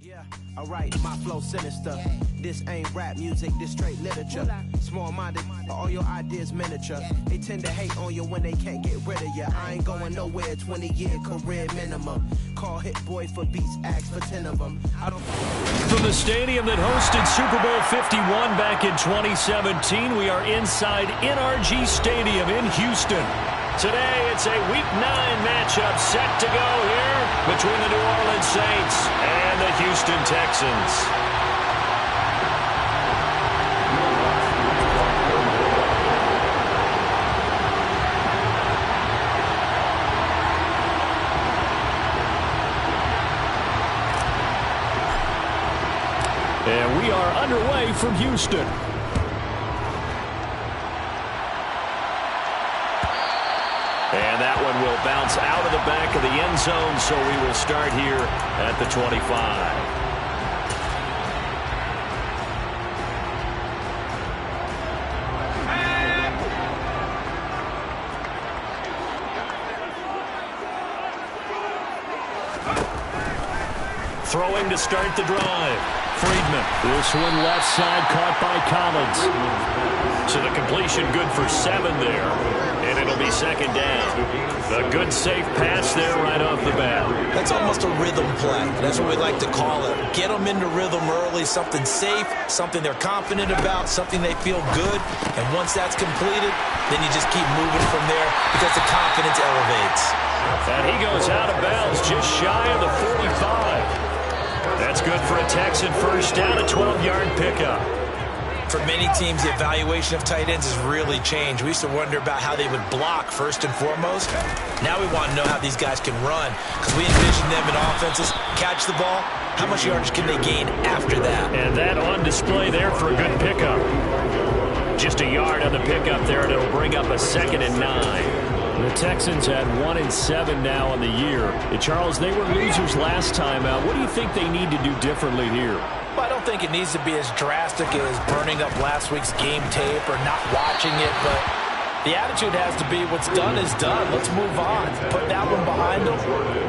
Yeah, alright, my flow sinister. This ain't rap music, this straight literature. Small-minded, all your ideas miniature. They tend to hate on you when they can't get rid of you. I ain't going nowhere, 20-year career minimum. Call Hit Boy for beats, ask for 10 of them. From the stadium that hosted Super Bowl 51 back in 2017, we are inside NRG Stadium in Houston. Today, it's a Week 9 matchup set to go here between the New Orleans Saints and the Houston Texans. And we are underway from Houston. And that one will bounce out of the back of the end zone, so we will start here at the 25. Throwing to start the drive. Friedman. This one left side caught by Collins. So the completion good for 7 there. And it'll be second down. A good safe pass there right off the bat. That's almost a rhythm play. That's what we like to call it. Get them into rhythm early, something safe, something they're confident about, something they feel good. And once that's completed, then you just keep moving from there because the confidence elevates. And he goes out of bounds just shy of the 45. That's good for a Texan first down, a 12-yard pickup. For many teams, the evaluation of tight ends has really changed. We used to wonder about how they would block first and foremost. Now we want to know how these guys can run because we envision them in offenses, catch the ball. How much yardage can they gain after that? And that on display there for a good pickup. Just a yard on the pickup there, and it'll bring up a 2nd and 9. The Texans had 1-7 now on the year. And Charles, they were losers last time out. What do you think they need to do differently here? Well, I don't think it needs to be as drastic as burning up last week's game tape or not watching it, but the attitude has to be what's done is done. Let's move on. Put that one behind them,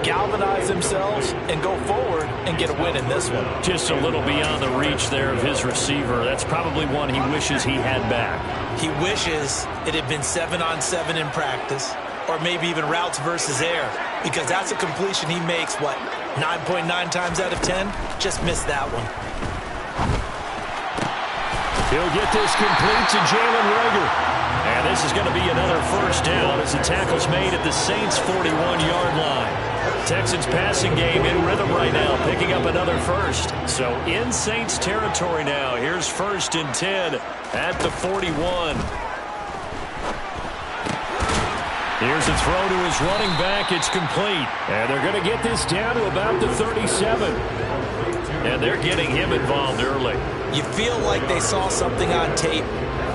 galvanize themselves, and go forward and get a win in this one. Just a little beyond the reach there of his receiver. That's probably one he wishes he had back. He wishes it had been 7-on-7 in practice, or maybe even routes versus air, because that's a completion he makes, 9.9 times out of 10? Just missed that one. He'll get this complete to Jalen Reagor. And this is going to be another first down as the tackle's made at the Saints' 41-yard line. Texans passing game in rhythm right now, picking up another first. So in Saints territory now. Here's 1st and 10 at the 41. Here's a throw to his running back. It's complete. And they're going to get this down to about the 37. And they're getting him involved early. You feel like they saw something on tape,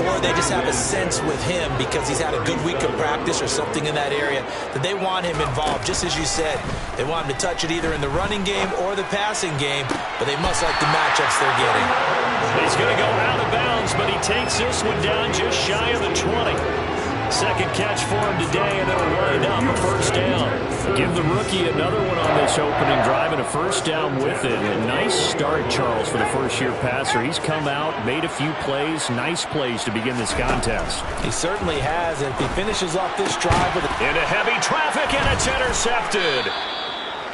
or they just have a sense with him because he's had a good week of practice or something in that area that they want him involved. Just as you said, they want him to touch it either in the running game or the passing game, but they must like the matchups they're getting. He's going to go out of bounds, but he takes this one down just shy of the 20. Second catch for him today, and it'll wind up a first down. Give the rookie another one on this opening drive and a first down with it. A nice start, Charles, for the first-year passer. He's come out, made a few plays, nice plays to begin this contest. He certainly has. If he finishes off this drive with into heavy traffic, and it's intercepted.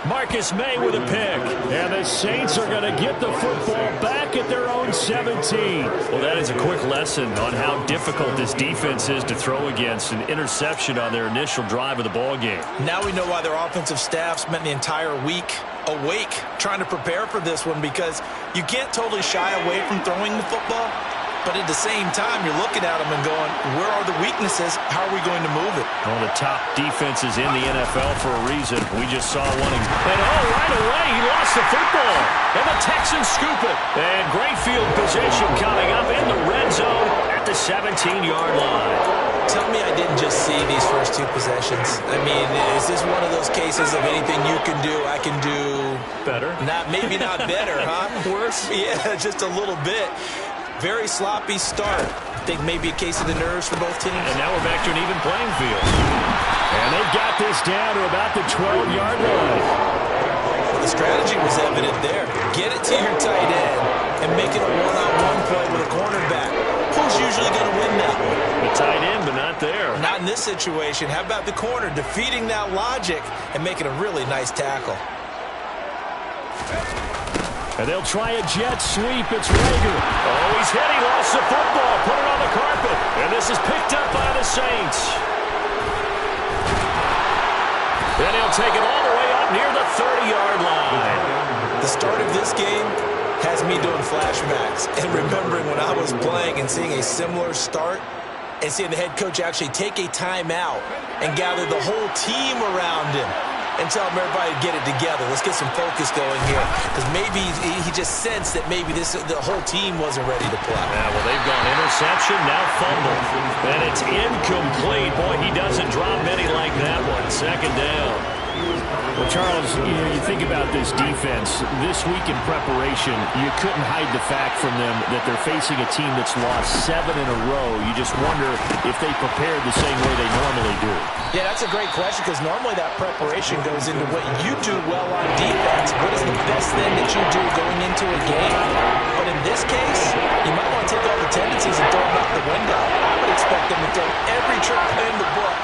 Marcus May with a pick. And the Saints are going to get the football back at their own 17. Well, that is a quick lesson on how difficult this defense is to throw against. An interception on their initial drive of the ball game. Now we know why their offensive staff spent the entire week awake trying to prepare for this one, because you can't totally shy away from throwing the football. But at the same time, you're looking at them and going, where are the weaknesses? How are we going to move it? One of the top defenses in the NFL for a reason. We just saw one. And right away, he lost the football. And the Texans scoop it. And great field position coming up in the red zone at the 17-yard line. Tell me I didn't just see these first two possessions. I mean, is this one of those cases of anything you can do, I can do better? Maybe not better, huh? Worse? Yeah, just a little bit. Very sloppy start. I think maybe a case of the nerves for both teams. And now we're back to an even playing field. And they've got this down to about the 12-yard line. the strategy was evident there. Get it to your tight end and make it a one-on-one play with a cornerback. Who's usually going to win that one? The tight end, but not there. Not in this situation. How about the corner defeating that logic and making a really nice tackle? And they'll try a jet sweep. It's Rager. Oh, he's hit. He lost the football. Put it on the carpet. And this is picked up by the Saints. Then he'll take it all the way up near the 30-yard line. The start of this game has me doing flashbacks and remembering when I was playing and seeing a similar start and seeing the head coach actually take a timeout and gather the whole team around him and tell him everybody to get it together. Let's get some focus going here. Because maybe he just sensed that maybe the whole team wasn't ready to play. Yeah, well, they've gone interception, now fumble. And it's incomplete. Boy, he doesn't drop many like that one. Second down. Well, Charles, you think about this defense. This week in preparation, you couldn't hide the fact from them that they're facing a team that's lost 7 in a row. You just wonder if they prepared the same way they normally do. Yeah, that's a great question because normally that preparation goes into what you do well on defense. What is the best thing that you do going into a game? But in this case, you might want to take all the tendencies and throw them out the window. I would expect them to throw every trick play in the book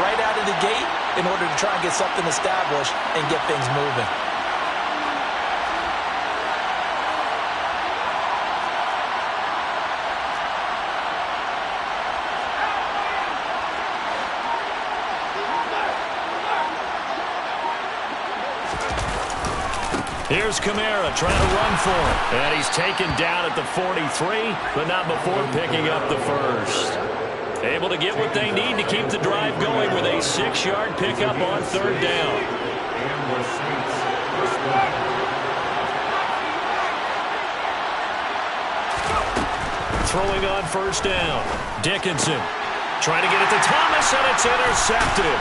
right out of the gate in order to try and get something established and get things moving. Here's Kamara trying to run for it. And he's taken down at the 43, but not before picking up the first. Able to get what they need to keep the drive going with a 6-yard pickup on third down. Throwing on first down. Dickinson trying to get it to Thomas, and it's intercepted.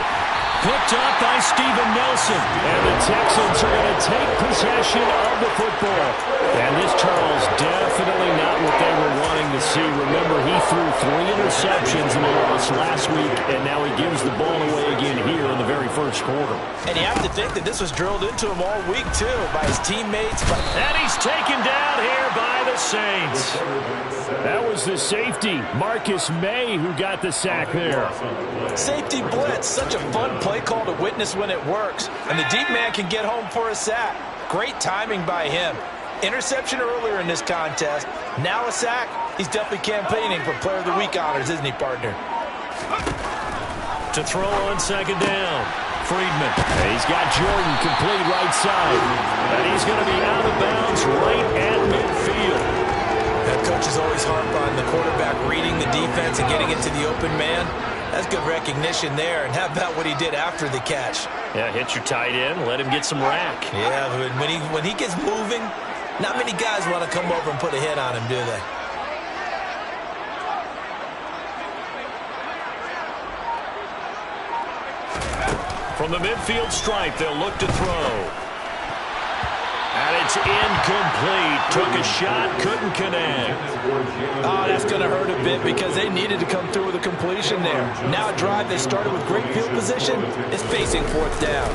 Picked up by Steven Nelson. And the Texans are going to take possession of the football. And this, Charles, definitely not what they were wanting to see. Remember, he threw 3 interceptions in the loss last week, and now he gives the ball away again here in the very first quarter. And you have to think that this was drilled into him all week, too, by his teammates. And he's taken down here by the Saints. That was the safety, Marcus May, who got the sack there. Safety blitz, such a fun play call to witness when it works. And the deep man can get home for a sack. Great timing by him. Interception earlier in this contest. Now a sack. He's definitely campaigning for Player of the Week honors, isn't he, partner? To throw on second down. Friedman. He's got Jordan complete right side. And he's going to be out of bounds right at midfield. That coach is always harp on the quarterback reading the defense and getting it to the open man. That's good recognition there. And how about what he did after the catch? Yeah, hit your tight end, let him get some rack. Yeah, when he gets moving, not many guys want to come over and put a hit on him, do they? From the midfield stripe, they'll look to throw. And it's incomplete. Took a shot, couldn't connect. Oh, that's going to hurt a bit because they needed to come through with a completion there. Now a drive they started with great field position is facing fourth down.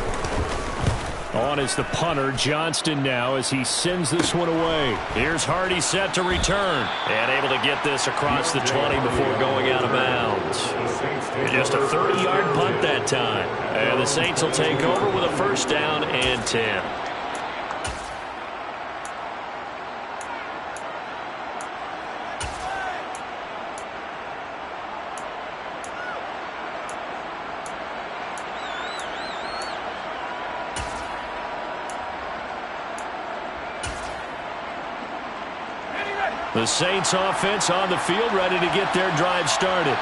On is the punter, Johnston, now as he sends this one away. Here's Hardy set to return. And able to get this across the 20 before going out of bounds. Just a 30-yard punt that time. And the Saints will take over with a first down and 10. The Saints offense on the field, ready to get their drive started.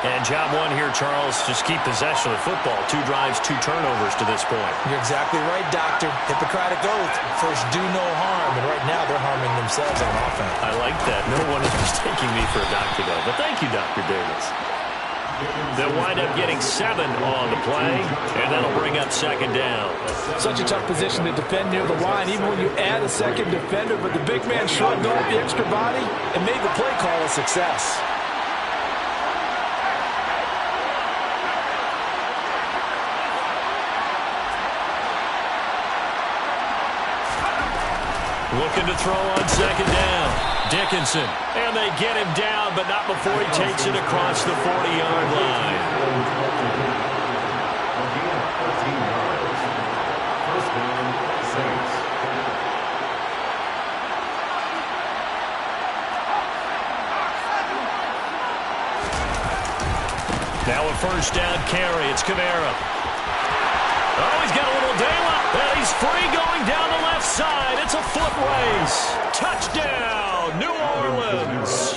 And job one here, Charles, just keep possession of the football. 2 drives, 2 turnovers to this point. You're exactly right, Doctor. Hippocratic oath. First, do no harm. And right now, they're harming themselves on offense. I like that. No one is mistaking me for a doctor, though. But thank you, Dr. Davis. They'll wind up getting 7 on the play, and that'll bring up second down. Such a tough position to defend near the line, even when you add a second defender. But the big man shrugged off the extra body and made the play call a success. Looking to throw on second down. Dickinson. And they get him down, but not before he takes it across the 40-yard line. Now a first down carry. It's Kamara. Oh, he's got a little daylight. And he's free going down the left side. It's a foot race. Touchdown, New Orleans.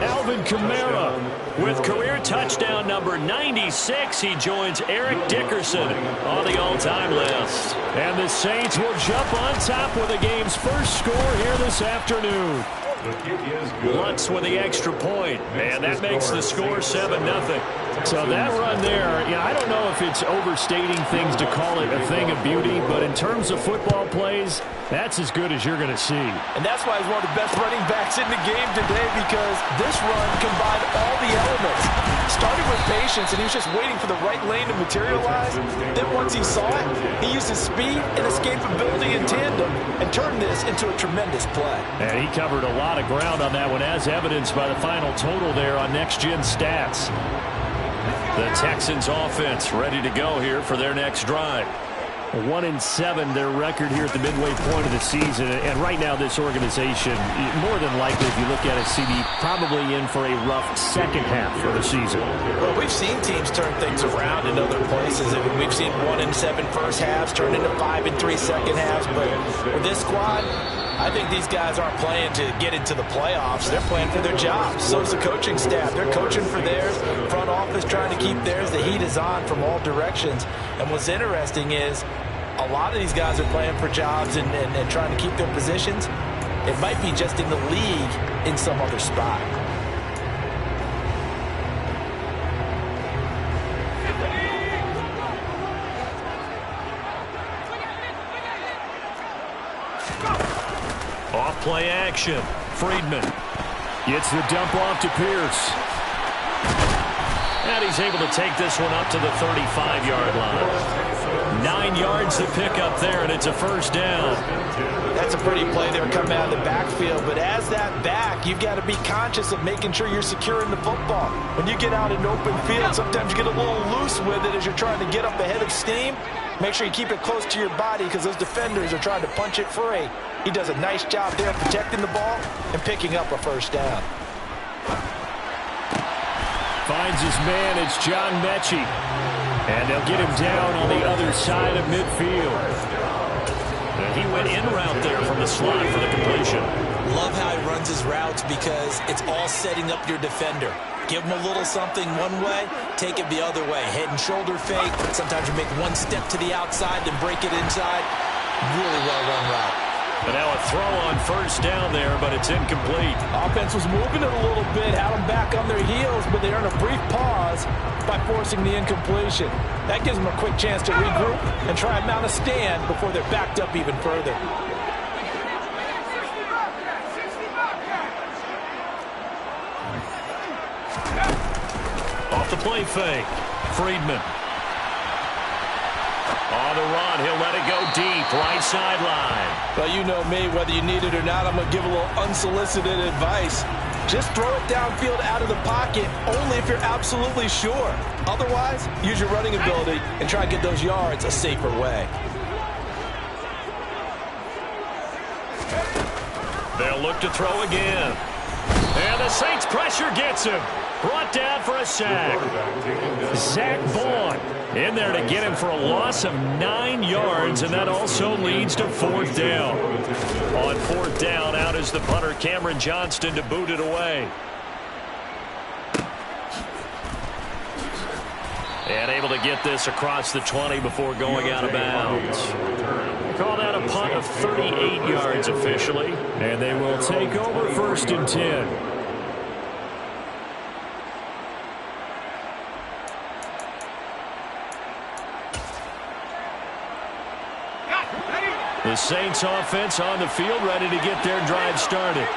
Alvin Kamara with career touchdown number 96. He joins Eric Dickerson on the all-time list. And the Saints will jump on top with the game's first score here this afternoon. Lutz with the extra point, and that makes the score 7-0. So that run there, I don't know if it's overstating things to call it a thing of beauty, but in terms of football plays, that's as good as you're going to see. And that's why he's one of the best running backs in the game today, because this run combined all the elements. Started with patience, and he was just waiting for the right lane to materialize. Then once he saw it, he used his speed and escapability in tandem and turned this into a tremendous play. And he covered a lot of ground on that one, as evidenced by the final total there on Next Gen Stats. The Texans offense ready to go here for their next drive. 1-7 their record here at the midway point of the season, and right now this organization, more than likely if you look at it, CD, probably in for a rough second half of the season. Well, we've seen teams turn things around in other places. I mean, we've seen 1-7 first halves turn into 5-3 second halves, but with this squad, I think these guys aren't playing to get into the playoffs. They're playing for their jobs. So's the coaching staff. They're coaching for theirs. Front office trying to keep theirs. The heat is on from all directions. And what's interesting is a lot of these guys are playing for jobs and trying to keep their positions. It might be just in the league in some other spot. Off play action. Friedman gets the dump off to Pierce. And he's able to take this one up to the 35-yard line. 9 yards to pick up there, and it's a first down. That's a pretty play there coming out of the backfield, but as that back, you've got to be conscious of making sure you're securing the football. When you get out in open field, sometimes you get a little loose with it as you're trying to get up ahead of steam. Make sure you keep it close to your body because those defenders are trying to punch it free. He does a nice job there protecting the ball and picking up a first down. Finds his man. It's John Mechie. And they'll get him down on the other side of midfield. And he went in route there from the slot for the completion. Love how he runs his routes because it's all setting up your defender. Give him a little something one way, take it the other way. Head and shoulder fake. Sometimes you make one step to the outside, then break it inside. Really well-run route. But now a throw on first down there, but it's incomplete. Offense was moving it a little bit, had them back on their heels, but they earned a brief pause by forcing the incompletion. That gives them a quick chance to regroup and try and mount a stand before they're backed up even further. Off the play fake. Friedman. On the run, he'll let it go deep, right sideline. Well, you know me, whether you need it or not, I'm going to give a little unsolicited advice. Just throw it downfield out of the pocket, only if you're absolutely sure. Otherwise, use your running ability and try to get those yards a safer way. They'll look to throw again. And the Saints pressure gets him. Brought down for a sack. Zach Vaughn in there to get him for a loss of 9 yards, and that also leads to fourth down. On fourth down, out is the punter, Cameron Johnston, to boot it away. And able to get this across the 20 before going out of bounds. Call that a punt of 38 yards officially, and they will take over first and 10. The Saints offense on the field, ready to get their drive started.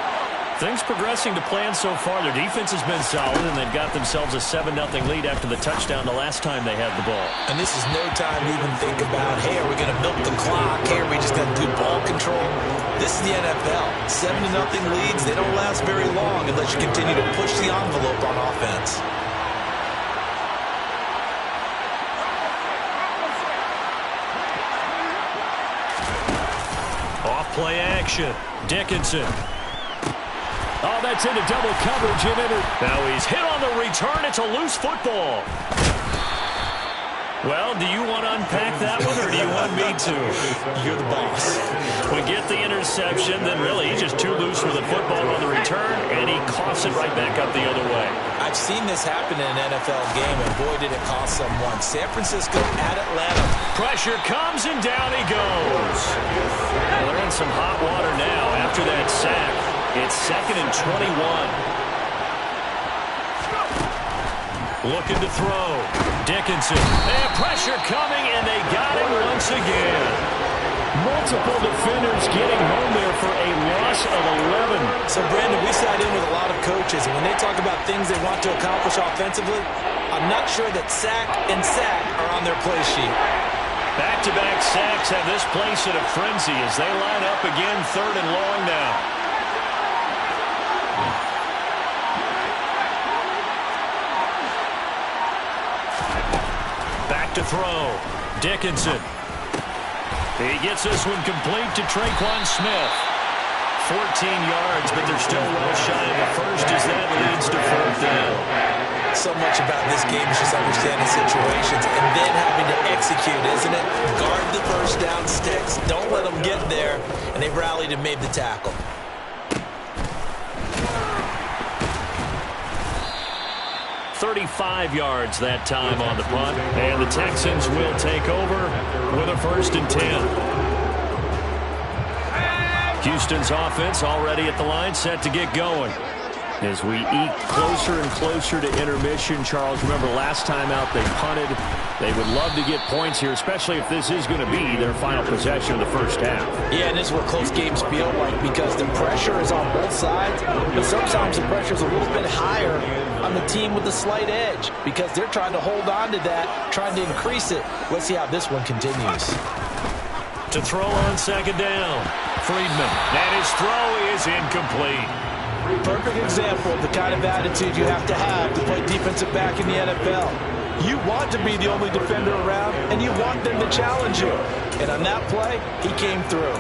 Things progressing to plan so far. Their defense has been solid, and they've got themselves a 7-0 lead after the touchdown the last time they had the ball. And this is no time to even think about, hey, are we going to milk the clock? Hey, are we just going to do ball control? This is the NFL. 7-0 leads, they don't last very long unless you continue to push the envelope on offense. Off-play action. Dickinson. Oh, that's into double coverage. Now he's hit on the return. It's a loose football. Well, do you want to unpack that one, or do you want me to? You're the boss. We get the interception, then really he's just too loose with the football on the return, and he coughs it right back up the other way. I've seen this happen in an NFL game, and boy, did it cost someone. San Francisco at Atlanta. Pressure comes, and down he goes. Well, they're in some hot water now after that sack. It's 2nd and 21. Looking to throw. Dickinson. And pressure coming, and they got him once again. Multiple defenders getting home there for a loss of 11. So, Brandon, we sat in with a lot of coaches, and when they talk about things they want to accomplish offensively, I'm not sure that sack and sack are on their play sheet. Back-to-back sacks have this place in a frenzy as they line up again 3rd and long now. To throw. Dickinson. He gets this one complete to Tman Smith. 14 yards, but they're still well shy of the first as that leads to 4th down. So much about this game is just understanding situations and then having to execute, isn't it? Guard the first down sticks. Don't let them get there. And they've rallied and made the tackle. 35 yards that time on the punt, and the Texans will take over with a 1st and 10. Houston's offense already at the line, set to get going. As we eke closer and closer to intermission, Charles, remember last time out they punted. They would love to get points here, especially if this is going to be their final possession of the first half. Yeah, and this is what close games feel like because the pressure is on both sides, but sometimes the pressure is a little bit higher on the team with the slight edge because they're trying to hold on to that, trying to increase it. Let's see how this one continues. To throw on 2nd down, Friedman, and his throw is incomplete. Perfect example of the kind of attitude you have to play defensive back in the NFL. You want to be the only defender around, and you want them to challenge you. And on that play, he came through.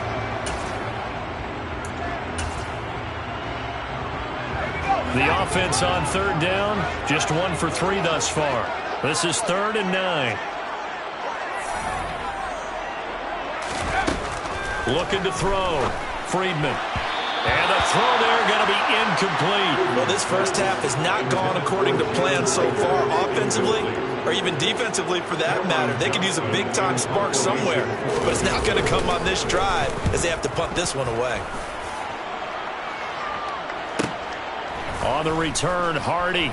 The offense on 3rd down, just 1 for 3 thus far. This is 3rd and 9. Looking to throw. Friedman. And the throw there going to be incomplete. Well, this first half has not gone according to plan so far offensively or even defensively for that matter. They could use a big-time spark somewhere, but it's not going to come on this drive as they have to punt this one away. On the return, Hardy.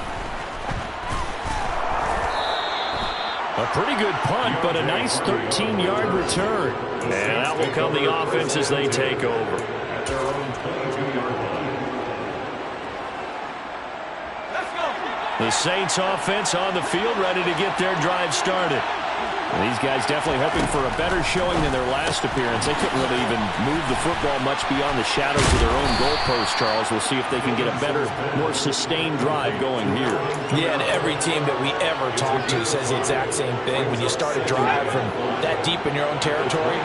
A pretty good punt, but a nice 13-yard return. And out will come the offense as they take over. The Saints offense on the field, ready to get their drive started. And these guys definitely hoping for a better showing than their last appearance. They couldn't really even move the football much beyond the shadows of their own goalpost, Charles. We'll see if they can get a better, more sustained drive going here. Yeah, and every team that we ever talk to says the exact same thing. When you start a drive from that deep in your own territory,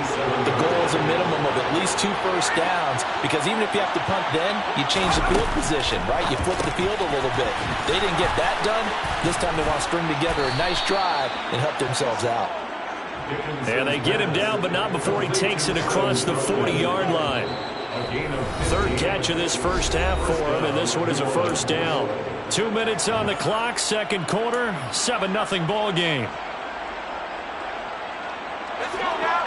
the goal is a minimum of at least 2 first downs, because even if you have to punt then, you change the field position, right? You flip the field a little bit. They didn't get that done. This time they want to string together a nice drive and help themselves out. And they get him down, but not before he takes it across the 40-yard line. 3rd catch of this first half for him, and this one is a 1st down. 2 minutes on the clock, 2nd quarter, 7-0 ball game. Let's go now.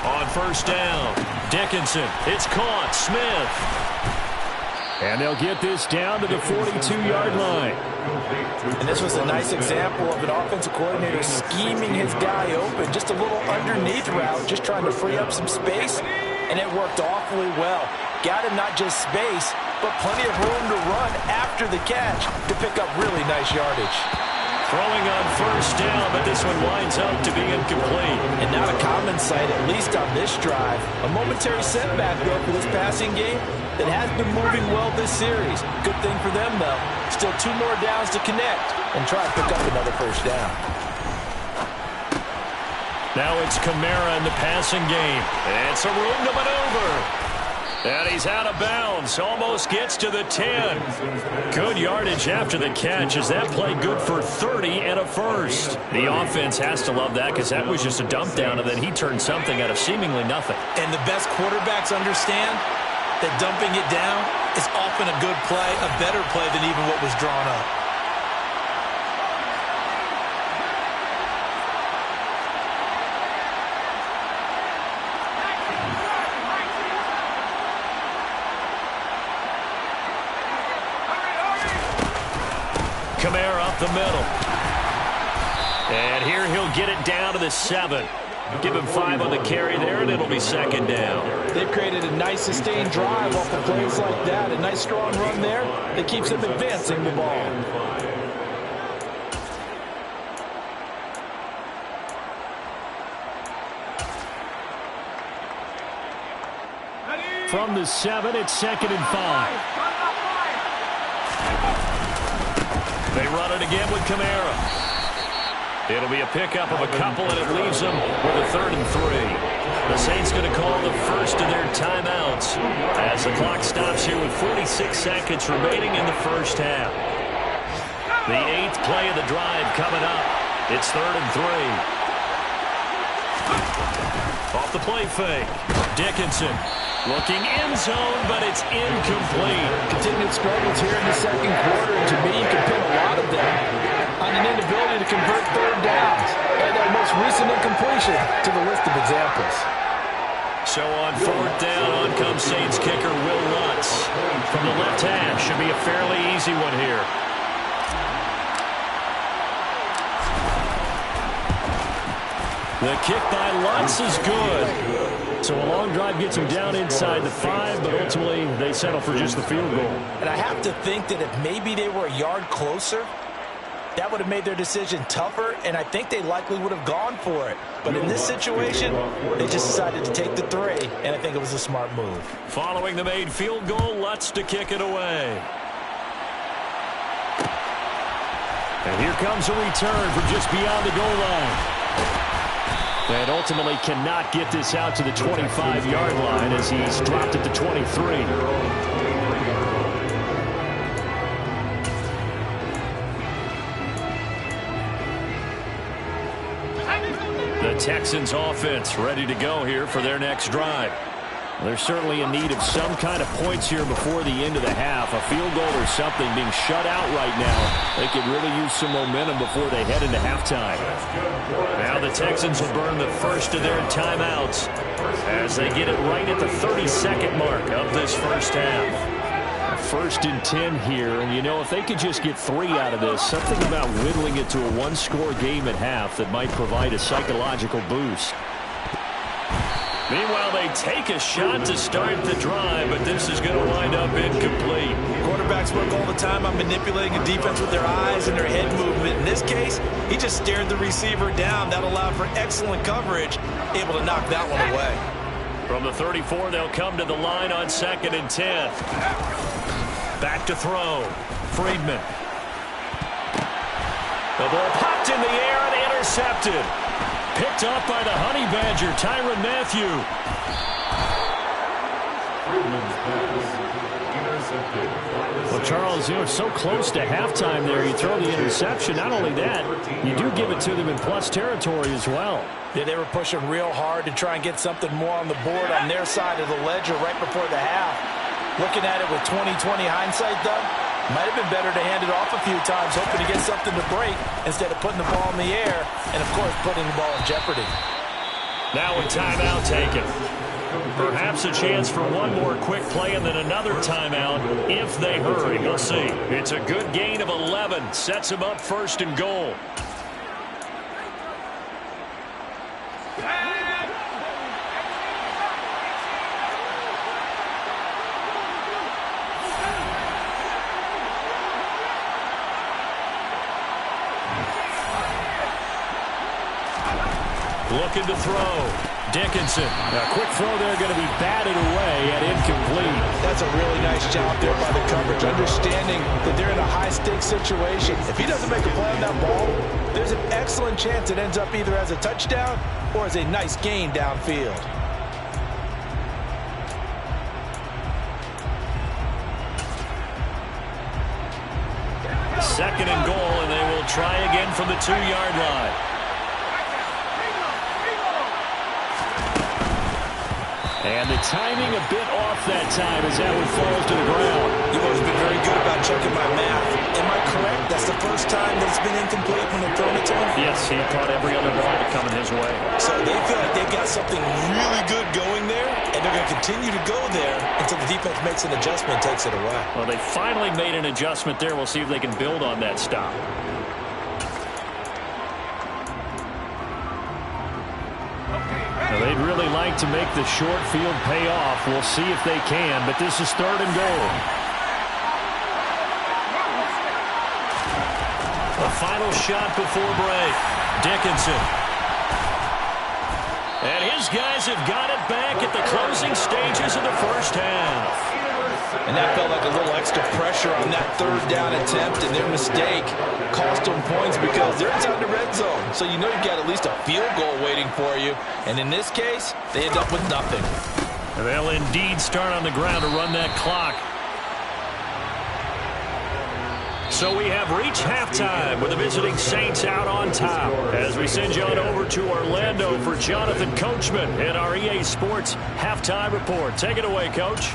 On 1st down, Dickinson. It's caught. Smith. And they'll get this down to the 42-yard line. And this was a nice example of an offensive coordinator scheming his guy open. Just a little underneath route, just trying to free up some space. And it worked awfully well. Got him not just space, but plenty of room to run after after the catch to pick up really nice yardage. Throwing on first down, but this one winds up to be incomplete. And not a common sight, at least on this drive. A momentary setback, though, for this passing game that has been moving well this series. Good thing for them, though. Still 2 more downs to connect and try to pick up another first down. Now it's Kamara in the passing game. It's a room to maneuver. And he's out of bounds. Almost gets to the 10. Good yardage after the catch. Is that play good for 30 and a first? The offense has to love that because that was just a dump down, and then he turned something out of seemingly nothing. And the best quarterbacks understand that dumping it down is often a good play, a better play than even what was drawn up. Kamara up the middle. And here he'll get it down to the 7. Give him 5 on the carry there, and it'll be second down. They've created a nice sustained drive off of plays like that. A nice strong run there that keeps them advancing the ball. From the 7, it's second and 5. They run it again with Kamara. It'll be a pickup of a couple, and it leaves them with a 3rd and 3. The Saints going to call the first of their timeouts as the clock stops here with 46 seconds remaining in the first half. The 8th play of the drive coming up. It's 3rd and 3. Off the play fake. Dickinson. Looking end zone, but it's incomplete. Continued struggles here in the second quarter, and to me, you can pin a lot of them on an inability to convert 3rd downs. Add that most recent incompletion to the list of examples. So on 4th down, on comes Saints kicker Will Lutz. From the left hash, should be a fairly easy one here. The kick by Lutz is good. So a long drive gets him down inside the 5, but ultimately they settle for just the field goal. And I have to think that if maybe they were a yard closer, that would have made their decision tougher, and I think they likely would have gone for it. But in this situation, they just decided to take the 3, and I think it was a smart move. Following the made field goal, Lutz to kick it away. And here comes a return from just beyond the goal line. And ultimately cannot get this out to the 25-yard line as he's dropped it to 23. The Texans offense ready to go here for their next drive. They're certainly in need of some kind of points here before the end of the half. A field goal or something being shut out right now. They could really use some momentum before they head into halftime. Now the Texans will burn the first of their timeouts as they get it right at the 32nd mark of this first half. 1st and 10 here, and you know, if they could just get 3 out of this, something about whittling it to a 1-score game at half that might provide a psychological boost. Meanwhile, they take a shot to start the drive, but this is going to wind up incomplete. Quarterbacks work all the time on manipulating a defense with their eyes and their head movement. In this case, he just stared the receiver down. That allowed for excellent coverage, able to knock that one away. From the 34, they'll come to the line on 2nd and 10. Back to throw. Friedman. The ball popped in the air and intercepted. Picked up by the Honey Badger, Tyrann Mathieu. Well, Charles, you know, so close to halftime there. You throw the interception. Not only that, you do give it to them in plus territory as well. Yeah, they were pushing real hard to try and get something more on the board on their side of the ledger right before the half. Looking at it with 20/20 hindsight, though, might have been better to hand it off a few times, hoping to get something to break instead of putting the ball in the air and, of course, putting the ball in jeopardy. Now a timeout taken. Perhaps a chance for one more quick play and then another timeout if they hurry. We'll see. It's a good gain of 11. Sets them up 1st and goal. Looking to throw. Dickinson. A quick throw there, going to be batted away and incomplete. That's a really nice job there by the coverage, understanding that they're in a high-stakes situation. If he doesn't make a play on that ball, there's an excellent chance it ends up either as a touchdown or as a nice gain downfield. Second and goal, and they will try again from the 2-yard line. And the timing a bit off that time as that one falls to the ground. You've always been very good about checking my math. Am I correct? That's the first time that it's been incomplete when they're throwing it to him? Yes, he caught every other ball that coming his way. So they feel like they've got something really good going there, and they're going to continue to go there until the defense makes an adjustment and takes it away. Well, they finally made an adjustment there. We'll see if they can build on that stop. Now, they'd really like to make the short field pay off. We'll see if they can, but this is third and goal. The final shot before break. Dickinson. And his guys have got it back at the closing stages of the first half. And that felt like a little extra pressure on that third down attempt, and their mistake cost them points because they're inside the red zone. So you know you've got at least a field goal waiting for you. And in this case, they end up with nothing. They'll indeed start on the ground to run that clock. So we have reached halftime with the visiting Saints out on top. As we send you on over to Orlando for Jonathan Coachman in our EA Sports Halftime Report. Take it away, Coach.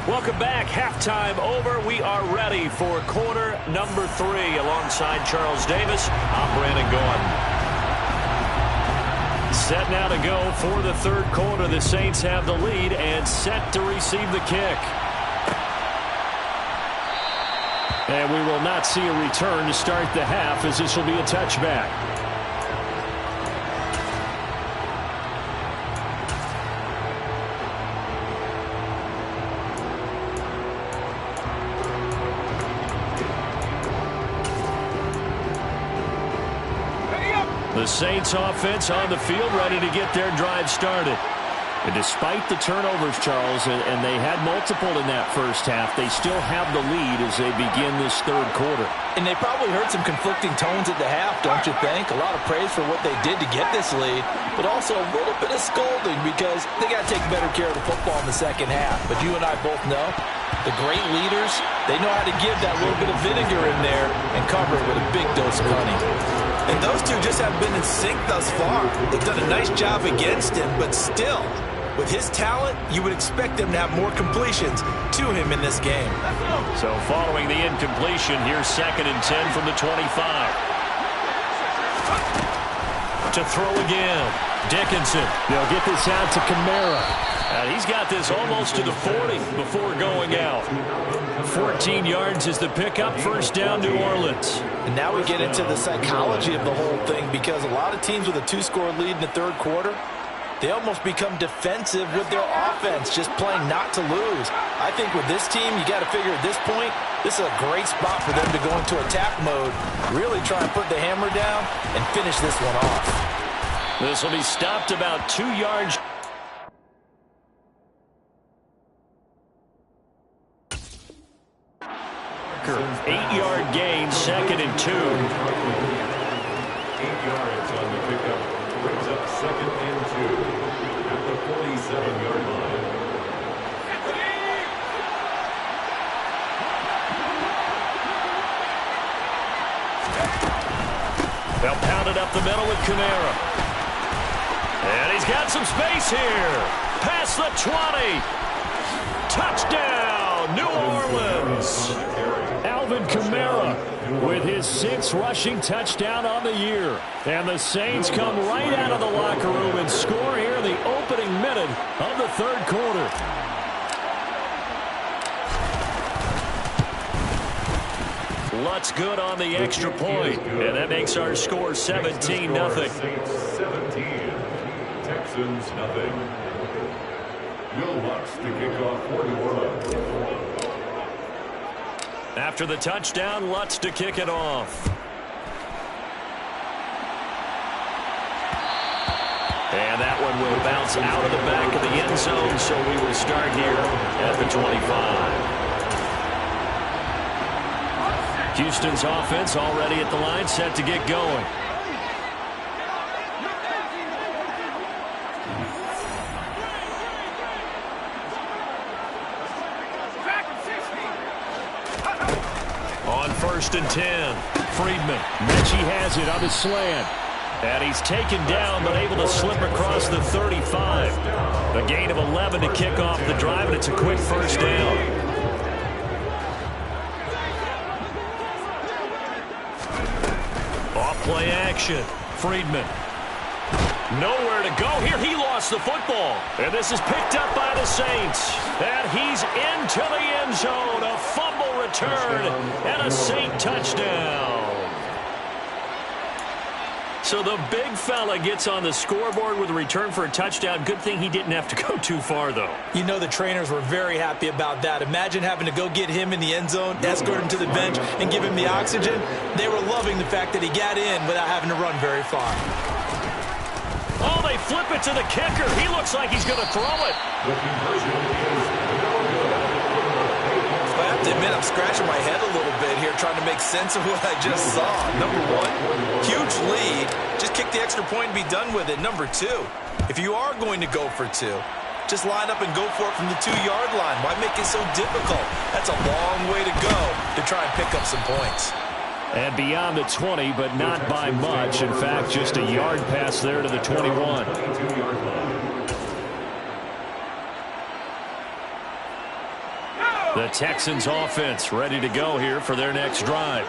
Welcome back. Halftime over. We are ready for quarter number 3. Alongside Charles Davis, I'm Brandon Gordon. Set now to go for the third quarter. The Saints have the lead and set to receive the kick. And we will not see a return to start the half, as this will be a touchback. The Saints offense on the field, ready to get their drive started. And despite the turnovers, Charles, and they had multiple in that first half, they still have the lead as they begin this third quarter. And they probably heard some conflicting tones at the half, don't you think? A lot of praise for what they did to get this lead, but also a little bit of scolding because they got to take better care of the football in the second half. But you and I both know the great leaders, they know how to give that little bit of vinegar in there and cover it with a big dose of honey. And those two just haven't been in sync thus far. They've done a nice job against him, but still, with his talent, you would expect them to have more completions to him in this game. So following the incompletion, here's 2nd and 10 from the 25. To throw again. Dickinson. They'll get this out to Kamara. And he's got this almost to the 40 before going out. 14 yards is the pickup. First down, New Orleans. And now we get into the psychology of the whole thing, because a lot of teams with a 2-score lead in the third quarter, they almost become defensive with their offense, just playing not to lose. I think with this team, you got to figure at this point, this is a great spot for them to go into attack mode, really try and put the hammer down and finish this one off. This will be stopped about 2 yards. Eight-yard gain, 2nd and 2. 8 yards on the pickup. Brings up 2nd and 2 at the 47-yard line. They'll pound it up the middle with Kamara. And he's got some space here. Past the 20. Touchdown, New Orleans. Alvin Kamara with his 6th rushing touchdown on the year. And the Saints come right out of the locker room and score here in the opening minute of the third quarter. Lutz good on the extra point, and that makes our score 17-0. Saints 17, Texans nothing. Will Lutz to kick off for New Orleans. After the touchdown, Lutz to kick it off. And that one will bounce out of the back of the end zone, so we will start here at the 25. Houston's offense already at the line, set to get going. On 1st and 10, Friedman. Mechie has it on the slant. And he's taken down, but able to slip across the 35. A gain of 11 to kick off the drive, and it's a quick first down. Off play action. Friedman. Nowhere to go here. He lost the football. And this is picked up by the Saints. And he's into the end zone. A fumble return and a Saint touchdown. So the big fella gets on the scoreboard with a return for a touchdown. Good thing he didn't have to go too far, though. You know the trainers were very happy about that. Imagine having to go get him in the end zone, escort him to the bench, and give him the oxygen. They were loving the fact that he got in without having to run very far. Oh, they flip it to the kicker. He looks like he's going to throw it. I have to admit, I'm scratching my head a little bit here trying to make sense of what I just saw. Number one, huge lead. Just kick the extra point and be done with it. Number two, if you are going to go for two, just line up and go for it from the 2-yard line. Why make it so difficult? That's a long way to go to try and pick up some points. And beyond the 20, but not by much. In fact, just a yard pass there to the 21. The Texans offense ready to go here for their next drive.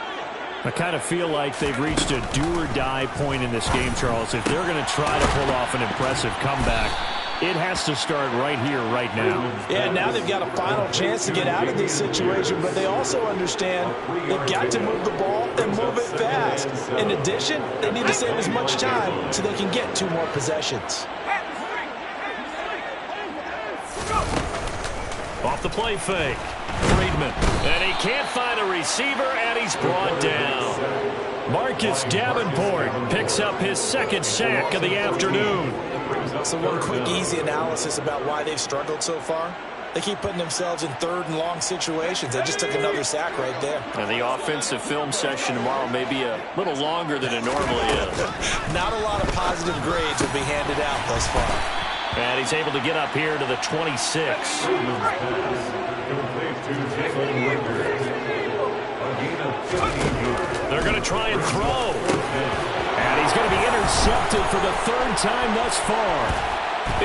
I kind of feel like they've reached a do-or-die point in this game, Charles. If they're going to try to pull off an impressive comeback, it has to start right here, right now. Yeah, now they've got a final chance to get out of this situation, but they also understand they've got to move the ball and move it fast. In addition, they need to save as much time so they can get 2 more possessions. Off the play fake. Friedman. And he can't find a receiver, and he's brought down. Marcus Davenport picks up his 2nd sack of the afternoon. So one quick, easy analysis about why they've struggled so far. They keep putting themselves in 3rd and long situations. They just took another sack right there. And the offensive film session tomorrow may be a little longer than it normally is. Not a lot of positive grades will be handed out thus far. And he's able to get up here to the 26. They're going to try and throw. And he's going to be intercepted for the 3rd time thus far.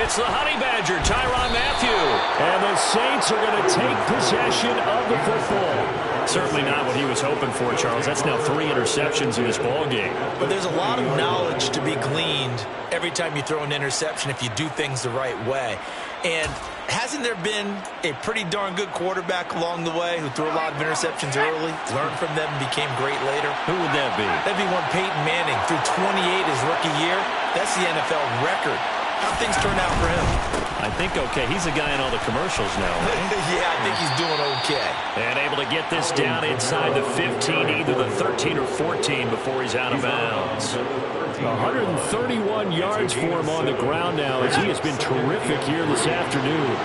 It's the Honey Badger, Tyrann Mathieu. And the Saints are going to take possession of the football. Certainly not what he was hoping for, Charles. That's now 3 interceptions in this ball game. But there's a lot of knowledge to be gleaned every time you throw an interception if you do things the right way. And hasn't there been a pretty darn good quarterback along the way who threw a lot of interceptions early, learned from them, and became great later? Who would that be? That'd be one Peyton Manning. Threw 28 his rookie year. That's the NFL record. How'd things turn out for him? I think okay. He's a guy in all the commercials now. Right? Yeah, I think he's doing okay. And able to get this down inside the 15, either the 13 or 14 before he's out of bounds. 131 yards for him on the ground now as he has been terrific here this afternoon.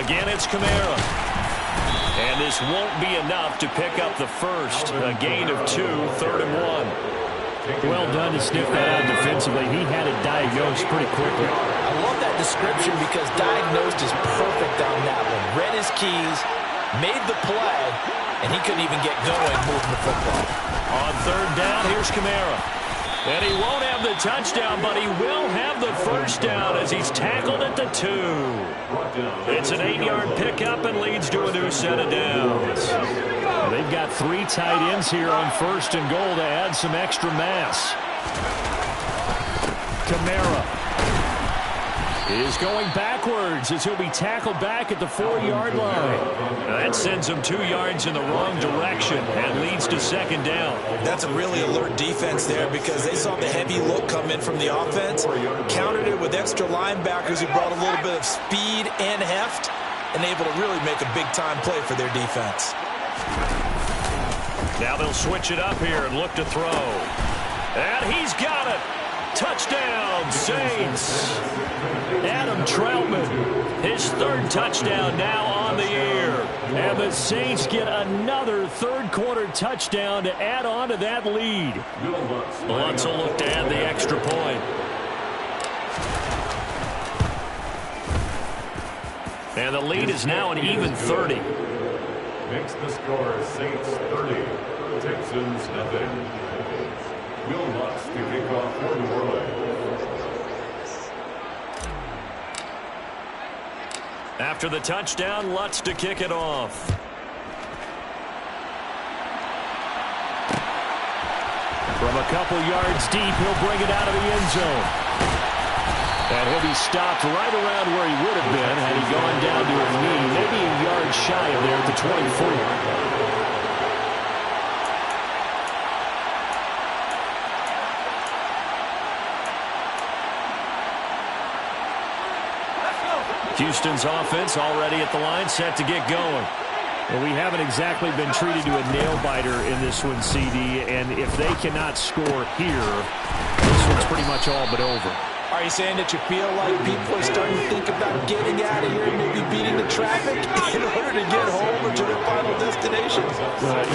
Again, it's Kamara. And this won't be enough to pick up the first. A gain of 2, 3rd and 1. Well done to sniff that out defensively. He had it diagnosed pretty quickly. I love that description because diagnosed is perfect on that one. Read his keys, made the play, and he couldn't even get going moving the football. On 3rd down, here's Kamara. And he won't have the touchdown, but he will have the first down as he's tackled at the 2. It's an 8-yard pickup and leads to a new set of downs. They've got 3 tight ends here on 1st and goal to add some extra mass. Kamara. is going backwards as he'll be tackled back at the 4-yard line. That sends him 2 yards in the wrong direction and leads to second down. That's a really alert defense there because they saw the heavy look come in from the offense, countered it with extra linebackers who brought a little bit of speed and heft, and able to really make a big-time play for their defense. Now they'll switch it up here and look to throw. And he's got it. Touchdown, Saints. Adam Troutman, his 3rd touchdown now on the year. And the Saints get another 3rd-quarter touchdown to add on to that lead. Lutz will look to add the extra point. And the lead is now an even 30. Makes the score Saints 30, Texans nothing. Will Lutz to kick off for New Orleans. After the touchdown, Lutz to kick it off. From a couple yards deep, he'll bring it out of the end zone. And he'll be stopped right around where he would have been had he gone down to his knee, maybe a yard shy of there at the 24. Houston's offense already at the line, set to get going. Well, we haven't exactly been treated to a nail-biter in this one, CD, and if they cannot score here, this one's pretty much all but over. Are you saying that you feel like people are starting to think about getting out of here and maybe beating the traffic in order to get home or to their final destination?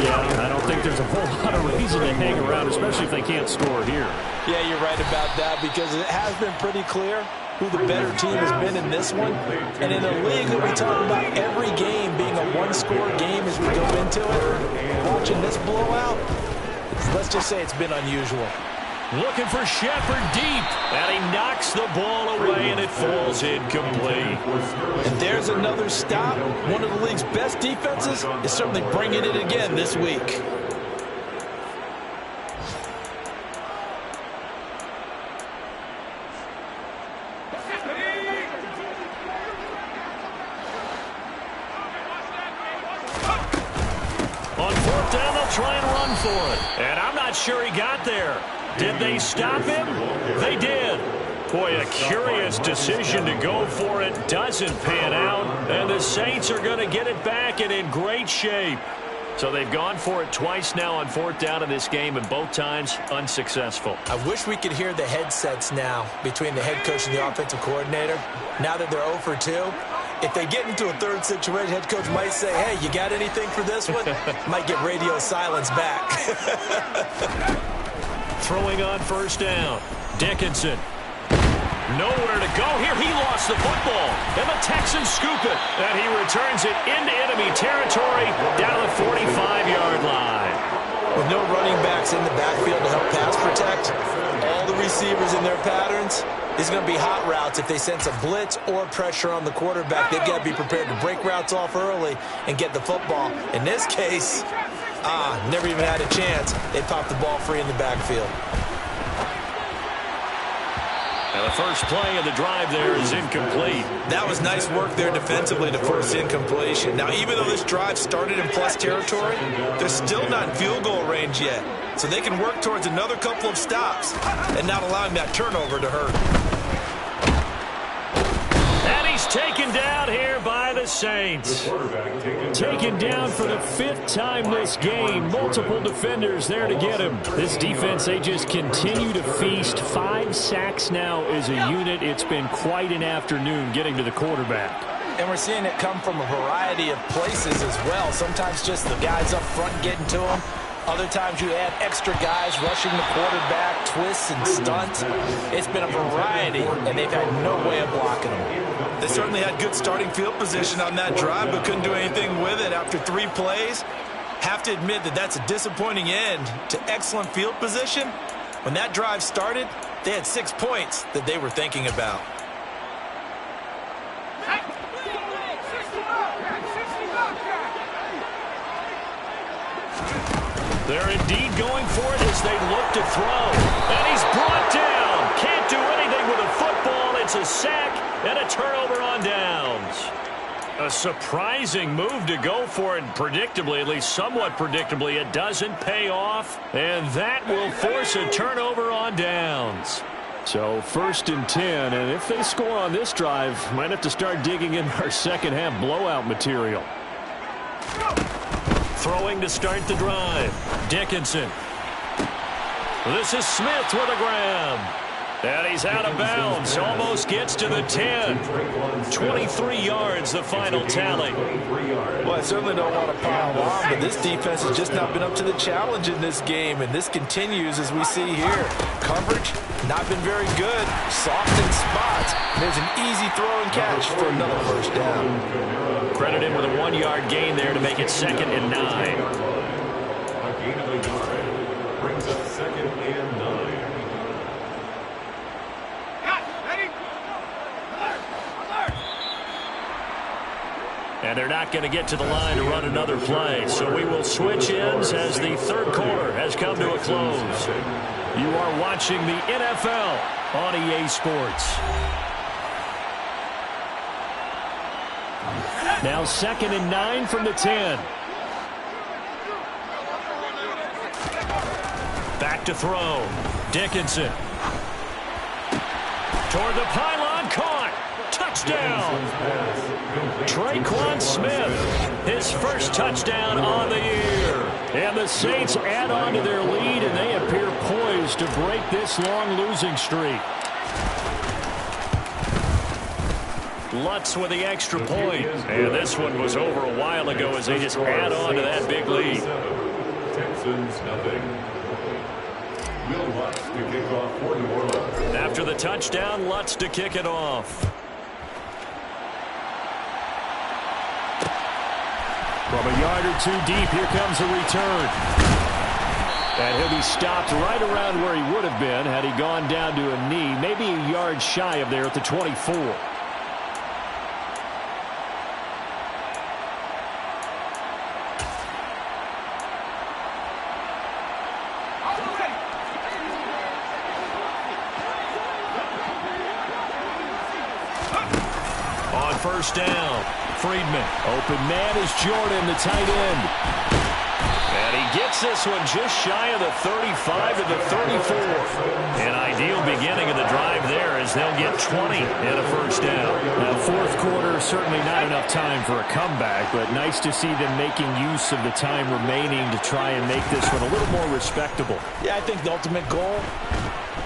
Yeah, I don't think there's a whole lot of reason to hang around, especially if they can't score here. Yeah, you're right about that because it has been pretty clear who the better team has been in this one. And in a league that we talk about every game being a one-score game as we go into it, watching this blowout, let's just say it's been unusual. Looking for Shepard deep, and he knocks the ball away, and it falls incomplete. And there's another stop. One of the league's best defenses is certainly bringing it again this week. On 4th down, they'll try and run for it. And I'm not sure he got there. Did they stop him? They did. Boy, a curious decision to go for it. Doesn't pan out. And the Saints are going to get it back and in great shape. So they've gone for it twice now on 4th down in this game, and both times unsuccessful. I wish we could hear the headsets now between the head coach and the offensive coordinator. Now that they're 0 for 2, if they get into a 3rd situation, head coach might say, hey, you got anything for this one? Might get radio silence back. Throwing on 1st down. Dickinson. Nowhere to go here. He lost the football. And the Texans scoop it. And he returns it into enemy territory down the 45-yard line. With no running backs in the backfield to help pass protect, all the receivers in their patterns, these are going to be hot routes. If they sense a blitz or pressure on the quarterback, they've got to be prepared to break routes off early and get the football. In this case, never even had a chance. They popped the ball free in the backfield. And the first play of the drive there is incomplete. That was nice work there defensively to force incompletion. Now, even though this drive started in plus territory, they're still not in field goal range yet. So they can work towards another couple of stops and not allowing that turnover to hurt. And he's taken down here by the Saints. Taken down for the 5th time this game. Multiple defenders there to get him. This defense, they just continue to feast. 5 sacks now as a unit. It's been quite an afternoon getting to the quarterback. And we're seeing it come from a variety of places as well. Sometimes just the guys up front getting to him. Other times you add extra guys rushing the quarterback, twists and stunts. It's been a variety, and they've had no way of blocking them. They certainly had good starting field position on that drive, but couldn't do anything with it after 3 plays. Have to admit that that's a disappointing end to excellent field position. When that drive started, they had 6 points that they were thinking about. They're indeed going for it as they look to throw. And he's brought down. Can't do anything with a football. It's a sack, and A surprising move to go for it, and predictably, at least somewhat predictably, it doesn't pay off, and that will force a turnover on downs. So 1st and 10, and if they score on this drive, might have to start digging in our second half blowout material. Throwing to start the drive. Dickinson. This is Smith with a grab. And he's out of bounds. Almost gets to the 10. 23 yards, the final tally. Well, I certainly don't want to pile on, but this defense has just not been up to the challenge in this game, and this continues as we see here. Coverage, not been very good. Soft in spots. There's an easy throw and catch for another first down. Credit him with a 1-yard gain there to make it 2nd and 9. A gain of a yard brings up 2nd and 9. And they're not going to get to the line to run another play. So we will switch ends as the third quarter has come to a close. You are watching the NFL on EA Sports. Now 2nd and 9 from the 10. Back to throw. Dickinson. Toward the pylon, caught. Touchdown. Traquan Smith, his first touchdown on the year. And the Saints add on to their lead, and they appear poised to break this long losing streak. Lutz with the extra point. And this one was over a while ago as they just add on to that big lead. Texans nothing. Will Lutz to kick off for New Orleans. After the touchdown, Lutz to kick it off. From a yard or two deep, here comes a return. And he'll be stopped right around where he would have been had he gone down to a knee, maybe a yard shy of there at the 24. On first down, Friedman. Open man is Jordan, the tight end. And he gets this one just shy of the 35 to the 34. An ideal beginning of the drive there as they'll get 20 and a first down. Now, fourth quarter, certainly not enough time for a comeback, but nice to see them making use of the time remaining to try and make this one a little more respectable. Yeah, I think the ultimate goal,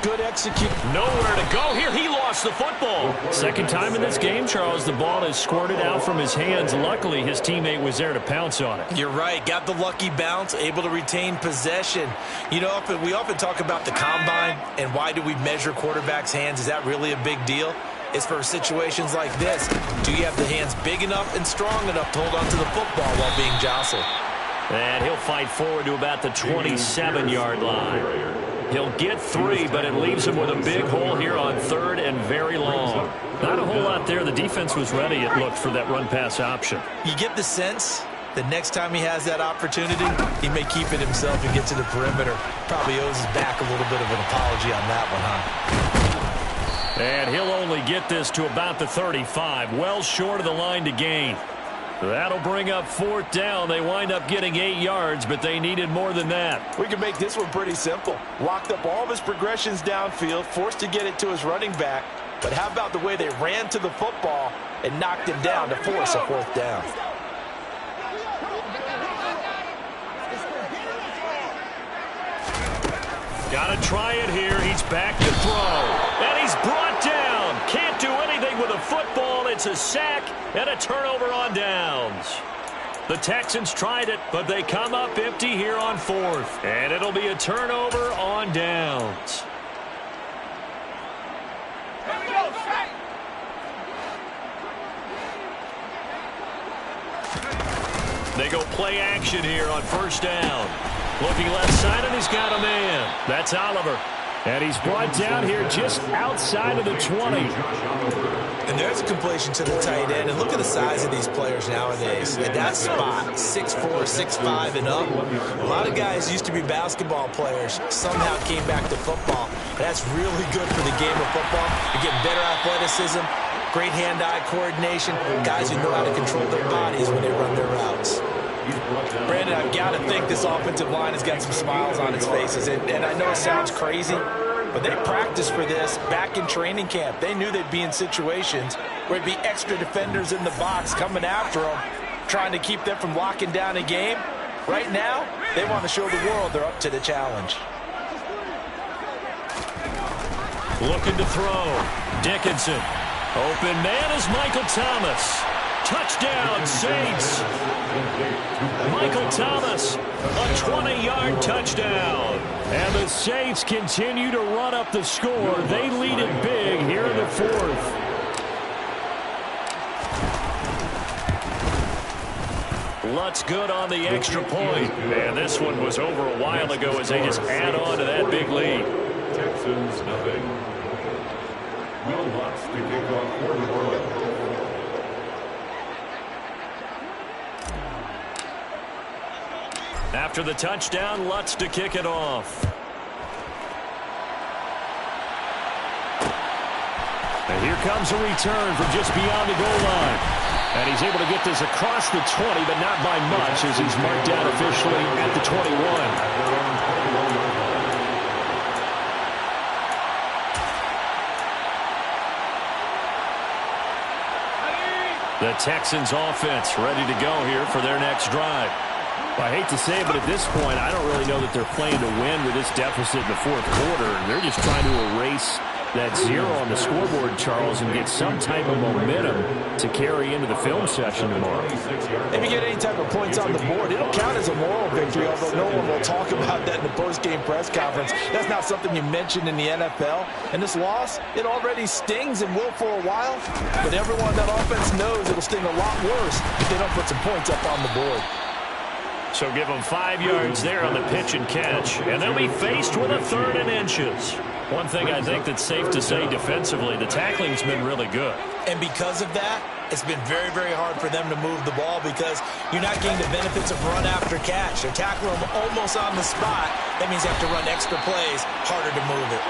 good execute. Nowhere to go here. He lost the football. Second time in this game, Charles, the ball has squirted out from his hands. Luckily, his teammate was there to pounce on it. You're right. Got the lucky bounce, able to retain possession. You know, we often talk about the combine and why do we measure quarterbacks' hands. Is that really a big deal? It's for situations like this. Do you have the hands big enough and strong enough to hold onto the football while being jostled? And he'll fight forward to about the 27-yard line. He'll get 3, but it leaves him with a big hole here on 3rd and very long. Not a whole lot there. The defense was ready, it looked, for that run-pass option. You get the sense that next time he has that opportunity, he may keep it himself and get to the perimeter. Probably owes his back a little bit of an apology on that one, huh? And he'll only get this to about the 35, well short of the line to gain. That'll bring up 4th down. They wind up getting 8 yards, but they needed more than that. We can make this one pretty simple. Locked up all of his progressions downfield, forced to get it to his running back. But how about the way they ran to the football and knocked him down to force a 4th down? Got to try it here. He's back to throw. And he's brought down. Can't do anything with a football. It's a sack and a turnover on downs. The Texans tried it, but they come up empty here on 4th. And it'll be a turnover on downs. They go play action here on first down. Looking left side, and he's got a man. That's Oliver. And he's brought down here just outside of the 20. And there's a completion to the tight end. And look at the size of these players nowadays. At that spot, 6'4", 6'5", and up. A lot of guys used to be basketball players, somehow came back to football. That's really good for the game of football. You're getting better athleticism, great hand-eye coordination, guys who know how to control their bodies when they run their routes. Brandon, I've got to think this offensive line has got some smiles on its faces. And I know it sounds crazy, but they practiced for this back in training camp. They knew they'd be in situations where there'd be extra defenders in the box coming after them, trying to keep them from locking down a game. Right now, they want to show the world they're up to the challenge. Looking to throw. Dickinson. Open man is Michael Thomas. Touchdown, Saints. Michael Thomas, a 20-yard touchdown. And the Saints continue to run up the score. They lead it big here in the fourth. Lutz good on the extra point. And this one was over a while ago as they just add on to that big lead. Texans nothing. Will Lutz to kick off for New Orleans. After the touchdown, Lutz to kick it off. And here comes a return from just beyond the goal line. And he's able to get this across the 20, but not by much as he's marked down officially at the 21. The Texans offense ready to go here for their next drive. Well, I hate to say it, but at this point, I don't really know that they're playing to win with this deficit in the fourth quarter. They're just trying to erase that zero on the scoreboard, Charles, and get some type of momentum to carry into the film session tomorrow. If you get any type of points on the board, it'll count as a moral victory, although no one will talk about that in the post-game press conference. That's not something you mentioned in the NFL. And this loss, it already stings and will for a while. But everyone on that offense knows it'll sting a lot worse if they don't put some points up on the board. So give them 5 yards there on the pitch and catch, and they'll be faced with a 3rd and inches. One thing I think that's safe to say defensively, the tackling's been really good. And because of that, it's been very, very hard for them to move the ball because you're not getting the benefits of run after catch. They're tackling them almost on the spot. That means they have to run extra plays, harder to move it.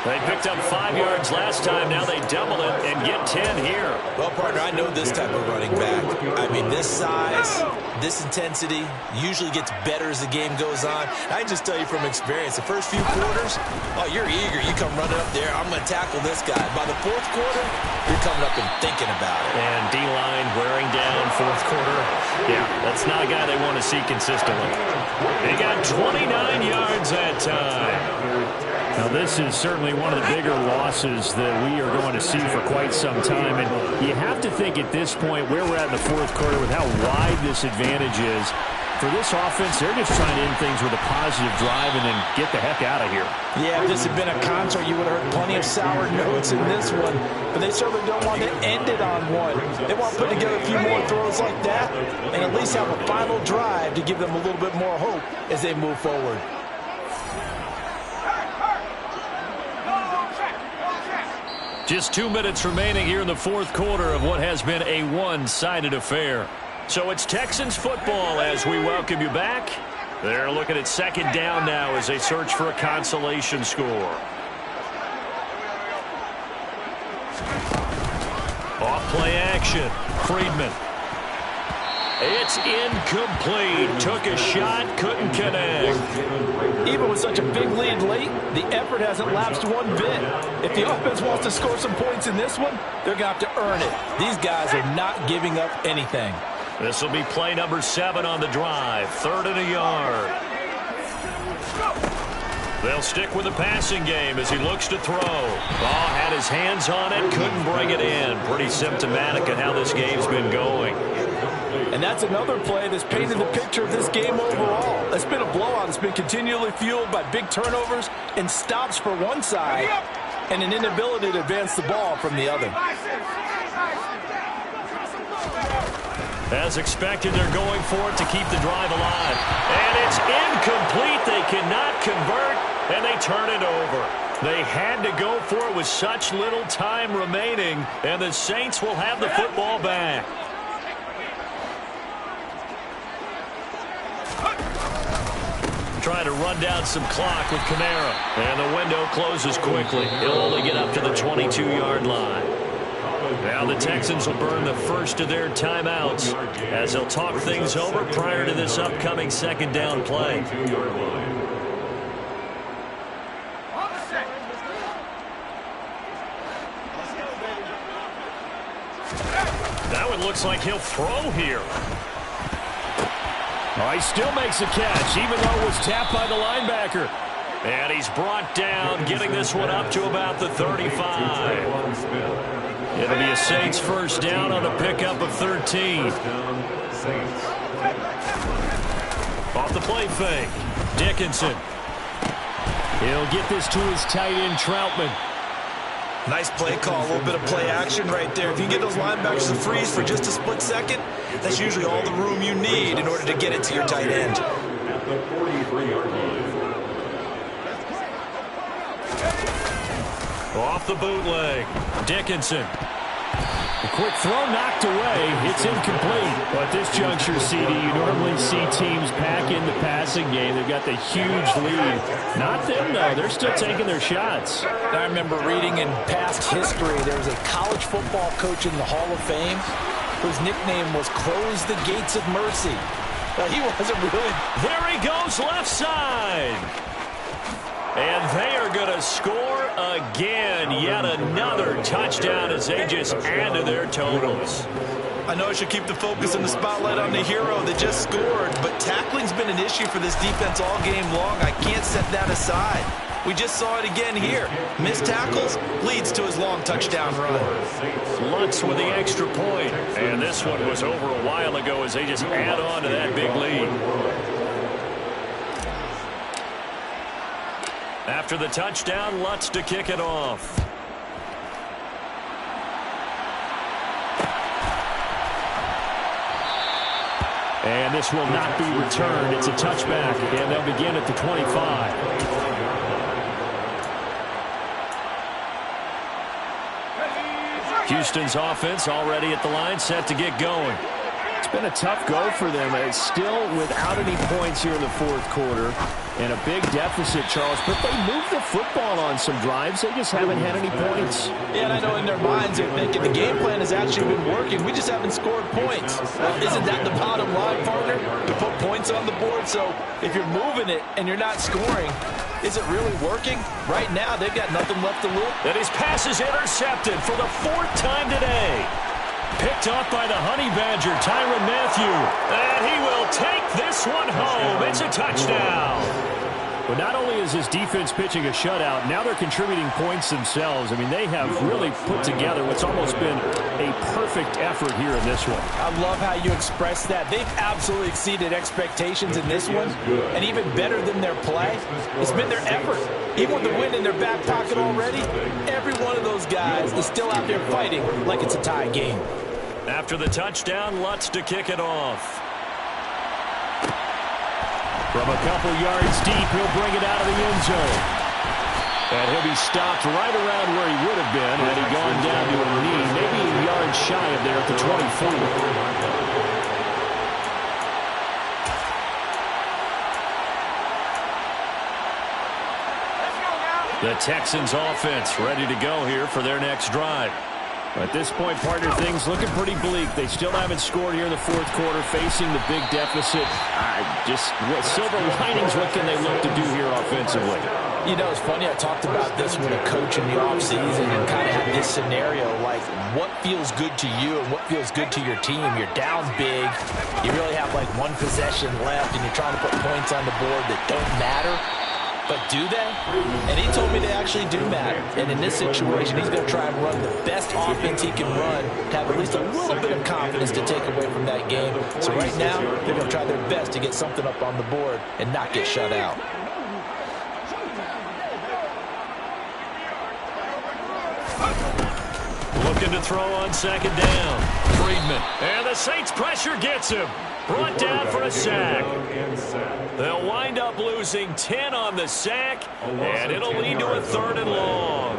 They picked up 5 yards last time. Now they double it and get 10 here. Well, partner, I know this type of running back. I mean, this size, this intensity usually gets better as the game goes on. I just tell you from experience, the first few quarters, oh, you're eager. You come running up there. I'm going to tackle this guy. By the fourth quarter, you're coming up and thinking about it. And D-line wearing down fourth quarter. Yeah, that's not a guy they want to see consistently. They got 29 yards that time. Now, this is certainly one of the bigger losses that we are going to see for quite some time. And you have to think at this point where we're at in the fourth quarter with how wide this advantage is. For this offense, they're just trying to end things with a positive drive and then get the heck out of here. Yeah, if this had been a concert, you would have heard plenty of sour notes in this one. But they certainly don't want to end it on one. They want to put together a few more throws like that and at least have a final drive to give them a little bit more hope as they move forward. Just 2 minutes remaining here in the fourth quarter of what has been a one-sided affair. So it's Texans football as we welcome you back. They're looking at second down now as they search for a consolation score. Off play action. Friedman. It's incomplete. Took a shot, couldn't connect. Even with such a big lead late, the effort hasn't lapsed one bit. If the offense wants to score some points in this one, they're going to have to earn it. These guys are not giving up anything. This will be play number 7 on the drive. 3rd and a yard. They'll stick with the passing game as he looks to throw. Oh, had his hands on it, couldn't bring it in. Pretty symptomatic of how this game's been going. And that's another play that's painted the picture of this game overall. It's been a blowout. It's been continually fueled by big turnovers and stops for one side and an inability to advance the ball from the other. As expected, they're going for it to keep the drive alive. And it's incomplete. They cannot convert, and they turn it over. They had to go for it with such little time remaining, and the Saints will have the football back. Trying to run down some clock with Kamara. And the window closes quickly. He'll only get up to the 22-yard line. Now the Texans will burn the first of their timeouts as they'll talk things over prior to this upcoming second down play. Now it looks like he'll throw here. Oh, he still makes a catch, even though it was tapped by the linebacker. And he's brought down, getting this one up to about the 35. It'll be a Saints first down on a pickup of 13. Off the play fake. Dickinson. He'll get this to his tight end, Troutman. Nice play call, a little bit of play action right there. If you get those linebackers to freeze for just a split second, that's usually all the room you need in order to get it to your tight end. At the 43-yard line. Off the bootleg. Dickinson. A quick throw knocked away. It's incomplete. But at this juncture, CD, you normally see teams pack in the passing game. They've got the huge lead. Not them, though. They're still taking their shots. I remember reading in past history, there was a college football coach in the Hall of Fame whose nickname was Close the Gates of Mercy. He wasn't really... There he goes, left side. And they are going to score again. Yet another touchdown as they just add to their totals. I know I should keep the focus and the spotlight on the hero that just scored, but tackling's been an issue for this defense all game long. I can't set that aside. We just saw it again here. Missed tackles leads to his long touchdown run. Lutz with the extra point. And this one was over a while ago as they just add on to that big lead. After the touchdown, Lutz to kick it off. And this will not be returned. It's a touchback, and they'll begin at the 25. Houston's offense already at the line, set to get going. It's been a tough go for them. It's still without any points here in the fourth quarter. And a big deficit, Charles. But they moved the football on some drives. They just haven't had any points. Yeah, and I know in their minds they're thinking the game plan has actually been working. We just haven't scored points. Well, isn't that the bottom line, partner? To put points on the board. So if you're moving it and you're not scoring, is it really working? Right now, they've got nothing left to lose. And his pass is intercepted for the fourth time today. Picked off by the Honey Badger, Tyrann Mathieu. And he will take this one home. It's a touchdown. But not only is his defense pitching a shutout, now they're contributing points themselves. I mean, they have really put together what's almost been a perfect effort here in this one. I love how you express that. They've absolutely exceeded expectations in this one. And even better than their play, it's been their effort. Even with the win in their back pocket already, every one of those guys is still out there fighting like it's a tie game. After the touchdown, Lutz to kick it off. From a couple yards deep, he'll bring it out of the end zone. And he'll be stopped right around where he would have been had he gone down to a knee, maybe a yard shy of there at the 24. The Texans offense ready to go here for their next drive. At this point, partner, things looking pretty bleak. They still haven't scored here in the fourth quarter, facing the big deficit. Just what silver linings, what can they look to do here offensively? You know, it's funny, I talked about this with a coach in the offseason and kind of had this scenario, like what feels good to you and what feels good to your team. You're down big. You really have like one possession left, and you're trying to put points on the board that don't matter. But do they? And he told me they actually do matter. And in this situation, he's going to try and run the best offense he can run to have at least a little bit of confidence to take away from that game. So right now, they're going to try their best to get something up on the board and not get shut out. Looking to throw on second down. Friedman. And the Saints pressure gets him. Brought down for a sack. They'll wind up losing 10 on the sack, and it'll lead to a 3rd and long.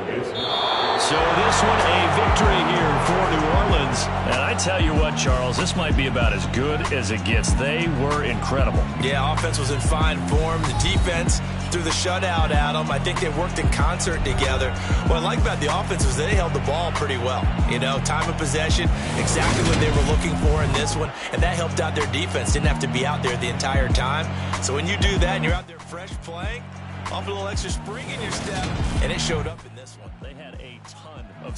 So this one a victory here for New Orleans. And I tell you what, Charles, this might be about as good as it gets. They were incredible. Yeah, offense was in fine form. The defense through the shutout, Adam. I think they worked in concert together. What I like about the offense was they held the ball pretty well. You know, time of possession, exactly what they were looking for in this one, and that helped out their defense. Didn't have to be out there the entire time. So when you do that and you're out there fresh playing, off a little extra spring in your step, and it showed up in this one. They had a ton of